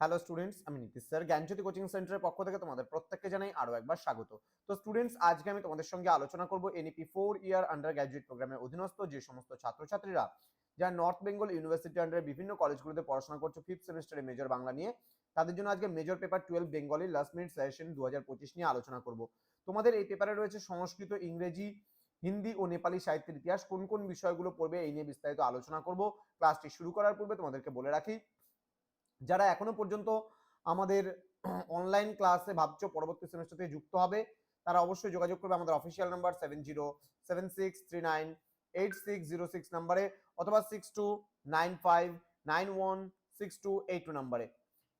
Hello students, আমি Nitish sir জ্ঞানজ্যোতি coaching সেন্টারের পক্ষ থেকে তোমাদের প্রত্যেককে জানাই আরো একবার স্বাগত। তো স্টুডেন্টস, আজকে আমি তোমাদের সঙ্গে আলোচনা করব এনইপি 4 ইয়ার আন্ডার গ্র্যাজুয়েট প্রোগ্রামের অধীনস্থ যে সমস্ত ছাত্রছাত্রীরা যারা নর্থ বেঙ্গল ইউনিভার্সিটি আন্ডারে বিভিন্ন কলেজগুলোতে পড়াশোনা করছো 5th সেমিস্টারে মেজর বাংলা নিয়ে, তাদের জন্য আজকে major paper 12 Bengali last minute session 2025 নিয়ে আলোচনা করব। তোমাদের এই পেপারে রয়েছে সংস্কৃত, ইংরেজি, হিন্দি ও নেপালি সাহিত্যের ইতিহাস। কোন কোন বিষয়গুলো পড়বে এই নিয়ে বিস্তারিত আলোচনা করব। ক্লাসটি শুরু করার পূর্বে তোমাদেরকে বলে রাখি, যারা এখনো পর্যন্ত আমাদের অনলাইন ক্লাসে ভাবছো পরবর্তী সেমিস্টারে যুক্ত হবে, তারা অবশ্যই যোগাযোগ করবে আমাদের অফিসিয়াল নাম্বার 7076398606 নাম্বারে অথবা 6295916282 নাম্বারে।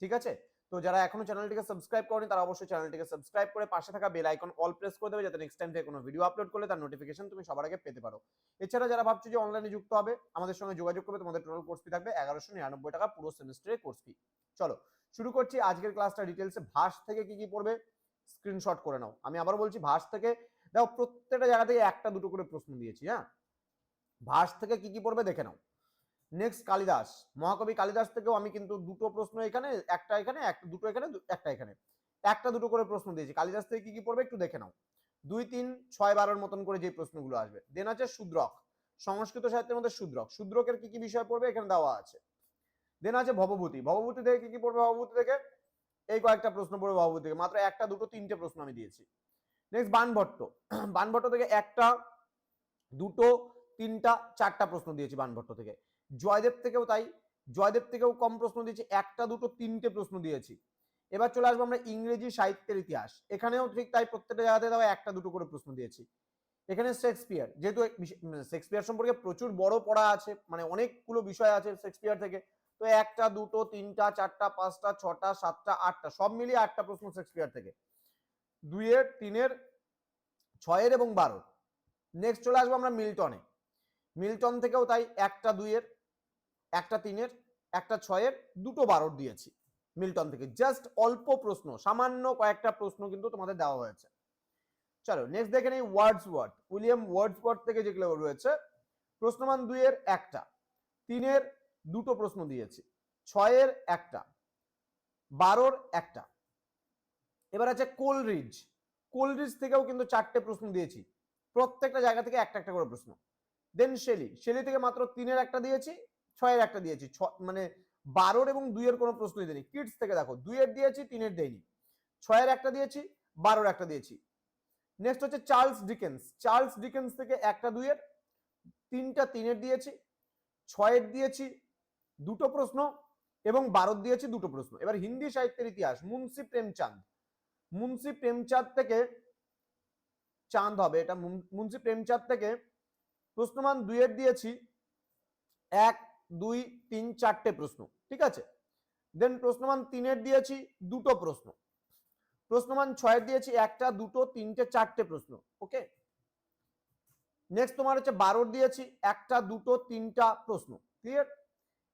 ঠিক আছে, তো যারা এখনো চ্যানেলটিকে সাবস্ক্রাইব করেনি তারা অবশ্যই চ্যানেলটিকে সাবস্ক্রাইব করে পাশে থাকা বেল আইকন অল প্রেস করে দেবে, যাতে নেক্সট টাইম থেকে কোনো ভিডিও আপলোড করলে তার নোটিফিকেশন তুমি সবার আগে পেতে পারো। এছাড়া যারা ভাবছো যে অনলাইনে যুক্ত হবে, আমাদের সঙ্গে যোগাযোগ করবে। তোমাদের টোটাল কোর্স ফি থাকবে 1199 টাকা পুরো সেমিস্টারের কোর্স ফি। চলো শুরু করছি আজকের ক্লাসটা। ডিটেলসে ভাস থেকে কি কি পড়বে স্ক্রিনশট করে নাও। আমি আবার বলছি, ভাস থেকে দেখো প্রত্যেকটা জায়গা থেকে একটা দুটো করে প্রশ্ন দিয়েছি। হ্যাঁ, ভাস থেকে কি কি পড়বে দেখে নাও। নেক্সট কালিদাস, মহাকবি কালিদাস থেকেও আমি কিন্তু দুটো প্রশ্ন এখানে, একটা এখানে, একটা দুটো এখানে, একটা এখানে, একটা দুটো করে প্রশ্ন দিয়েছি। কালিদাস থেকে কি কি পড়বে একটু দেখে নাও। 2, 3, 6, 12 মতন করে যে প্রশ্নগুলো আসবে। দেন আছে শূদ্রক, সংস্কৃত সাহিত্যের মধ্যে শূদ্রক, শূদ্রকের কি কি বিষয় পড়বে এখানে দেওয়া আছে। দেন আছে ভবভূতি, ভবভূতি থেকে কি কি পড়বে, ভবভূতি থেকে এই কয়েকটা প্রশ্ন পড়বে ভবভূতি থেকে, মাত্র একটা দুটো তিনটে প্রশ্ন আমি দিয়েছি। নেক্সট বানভট্ট, বানভট্ট থেকে একটা দুটো তিনটা চারটা প্রশ্ন দিয়েছি বানভট্ট থেকে। জয়দেব থেকেও তাই, জয়দেব থেকেও কম প্রশ্ন দিয়েছি, একটা দুটো তিনটে প্রশ্ন দিয়েছি। এবার চলে আসবো আমরা ইংরেজি সাহিত্যের ইতিহাস, এখানেও ঠিক তাই, প্রত্যেকটা জায়গাতে দেওয়া একটা দুটো করে প্রশ্ন দিয়েছি। এখানে শেক্সপিয়ার, যেহেতু শেক্সপিয়ার সম্পর্কে প্রচুর বড় পড়া আছে, মানে অনেকগুলো বিষয় আছে শেক্সপিয়ার থেকে, তো একটা দুটো তিনটা চারটা পাঁচটা ছটা সাতটা আটটা সব মিলিয়ে আটটা প্রশ্ন শেক্সপিয়ার থেকে, 2-এর 3-এর 6-এর এবং 12। নেক্সট চলে আসবো আমরা মিল্টনে, মিল্টন থেকেও তাই একটা 2-এর, একটা 3-এর, একটা 6-এর, দুটো 12 দিয়েছি মিল্টন থেকে। জাস্ট অল্প প্রশ্ন, সামান্য কয়েকটা প্রশ্ন কিন্তু তোমাদের দেওয়া হয়েছে। চলো নেক্সট দেখে নেই ওয়ার্ডসওয়ার্থ, উইলিয়াম ওয়ার্ডসওয়ার্থ থেকে যেগুলো রয়েছে, প্রশ্নমান 2-এর একটা, 3-এর দুটো প্রশ্ন দিয়েছি, 6-এর একটা, 12-র একটা। এবার আছে কোলরিজ, কোলরিজ থেকেও কিন্তু 4টে প্রশ্ন দিয়েছি, প্রত্যেকটা জায়গা থেকে একটা একটা করে প্রশ্ন। দেন শেলি, শেলি থেকে মাত্র 3-এর একটা দিয়েছি, 6-এর একটা দিয়েছি, মানে 12-র এবং 2-এর কোনো প্রশ্নই দেয়নি। কিডস থেকে দেখো 2-এর দিয়েছি, 3-এর দেয়নি, 6-এর একটা দিয়েছি, 12-র একটা দিয়েছি। নেক্সট হচ্ছে চার্লস ডিকেন্স, চার্লস ডিকেন্স থেকে একটা 2-এর, তিনটা 3-এর দিয়েছি, 6-এর দিয়েছি দুটো প্রশ্ন এবং 12-র দিয়েছি দুটো প্রশ্ন। এবার হিন্দি সাহিত্যের ইতিহাস, মুন্সি প্রেমচাঁদ, মুন্সি প্রেমচাঁদ থেকে চাঁদ হবে এটা, মুন্সি প্রেমচাঁদ থেকে প্রশ্নমান 2-এর দিয়েছি 1, 2, 3, 4টে প্রশ্ন। ঠিক আছে, দেন প্রশ্নমান 3-এর দিয়েছি দুটো প্রশ্ন, প্রশ্নমান 6-এর দিয়েছি একটা দুটো তিনটে চারটে প্রশ্ন। ওকে, নেক্সট তোমার হচ্ছে 12-র দিয়েছি একটা দুটো তিনটা প্রশ্ন। ক্লিয়ার?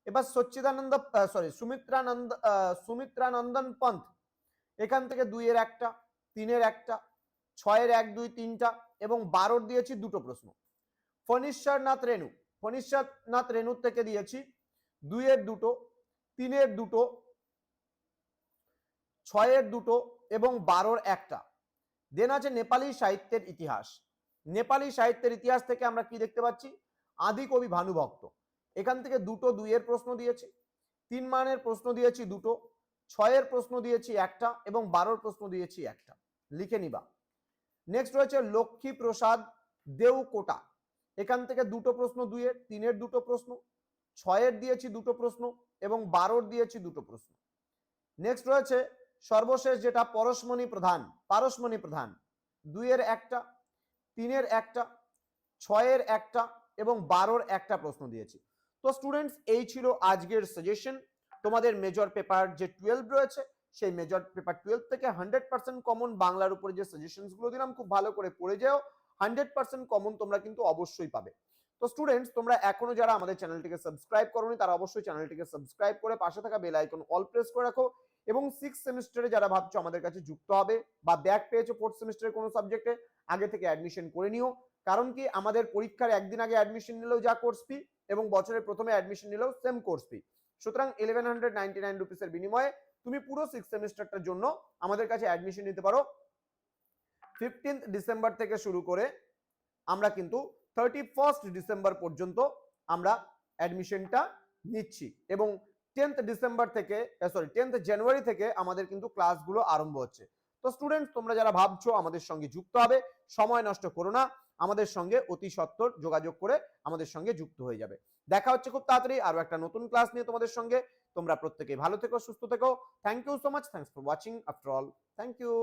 এবার সচ্চিদানন্দ সুমিত্রানন্দন পন্থ, এখান থেকে 2-এর একটা, 3-এর একটা, 6-এর 1, 2, 3টা এবং 12-র দিয়েছি দুটো প্রশ্ন। ফণীশ্বরনাথ রেণু, ফণীশ্বরনাথ রেণু থেকে দিয়েছি 2-এর দুটো, 3-এর দুটো, 6-এর দুটো এবং 12-র একটা। দেন আছে নেপালি সাহিত্যের ইতিহাস, নেপালি সাহিত্যের ইতিহাস থেকে আমরা কি দেখতে পাচ্ছি, আদিকবি ভানুভক্ত, এখান থেকে দুটো 2-এর প্রশ্ন দিয়েছি, 3 মানের প্রশ্ন দিয়েছি দুটো, 6-এর প্রশ্ন দিয়েছি একটা এবং 12-র প্রশ্ন দিয়েছি একটা। লিখে নিবা। নেক্সট রয়েছে লক্ষ্মী প্রসাদ দেওকোটা, এখান থেকে দুটো প্রশ্ন 2-এর, 3-এর দুটো প্রশ্ন, 6-এর দিয়েছি দুটো প্রশ্ন এবং 12-র দিয়েছি দুটো প্রশ্ন। নেক্সট রয়েছে সর্বশেষ যেটা পরশমণি প্রধান, পারসমণি প্রধান, 2-এর একটা, 3-এর একটা, 6-এর একটা এবং 12-র একটা প্রশ্ন দিয়েছি। তো স্টুডেন্টস, এই ছিল আজকের সাজেশন। তোমাদের মেজর পেপার যে 12 রয়েছে, সেই মেজর পেপার 12 থেকে 100% কমন বাংলার উপরে যে সাজেশনস গুলো দিলাম, খুব ভালো করে পড়ে যাও। 100% কমন তোমরা কিন্তু অবশ্যই পাবে। তো স্টুডেন্টস, তোমরা এখনো যারা আমাদের চ্যানেলটিকে সাবস্ক্রাইব করোনি, তারা অবশ্যই চ্যানেলটিকে সাবস্ক্রাইব করে পাশে থাকা বেল আইকন অল প্রেস করে রাখো। এবং 6th সেমিস্টারে যারা ভাবছো আমাদের কাছে যুক্ত হবে বা ব্যাক পেয়েছো 4th সেমিস্টারের কোনো সাবজেক্টে, আগে থেকে অ্যাডমিশন করে নিও। কারণ কি, আমাদের পরীক্ষার একদিন আগে অ্যাডমিশন নিলেও যা কোর্স ফি এবং বছরের প্রথমে অ্যাডমিশন নিলেও সেম কোর্স ফি। সুতরাং 1199 রুপিসের বিনিময়ে তুমি পুরো 6 সেমিস্টারটার জন্য আমাদের কাছে অ্যাডমিশন নিতে পারো। 15 ডিসেম্বর থেকে শুরু করে আমরা কিন্তু 31 ডিসেম্বর পর্যন্ত আমরা অ্যাডমিশনটা নিচ্ছি, এবং 10th ডিসেম্বর থেকে 10th জানুয়ারি থেকে আমাদের কিন্তু ক্লাসগুলো আরম্ভ হচ্ছে। তো স্টুডেন্টস, তোমরা যারা ভাবছো আমাদের সঙ্গে যুক্ত হবে, সময় নষ্ট করো না, আমাদের সঙ্গে অতি সত্বর যোগাযোগ করে আমাদের সঙ্গে যুক্ত হয়ে যাবে। দেখা হচ্ছে খুব তাড়াতাড়ি আরো একটা নতুন ক্লাস নিয়ে তোমাদের সঙ্গে। তোমরা প্রত্যেকেই ভালো থেকো, সুস্থ থেকো। Thank you so much, thanks for watching after all, thank you.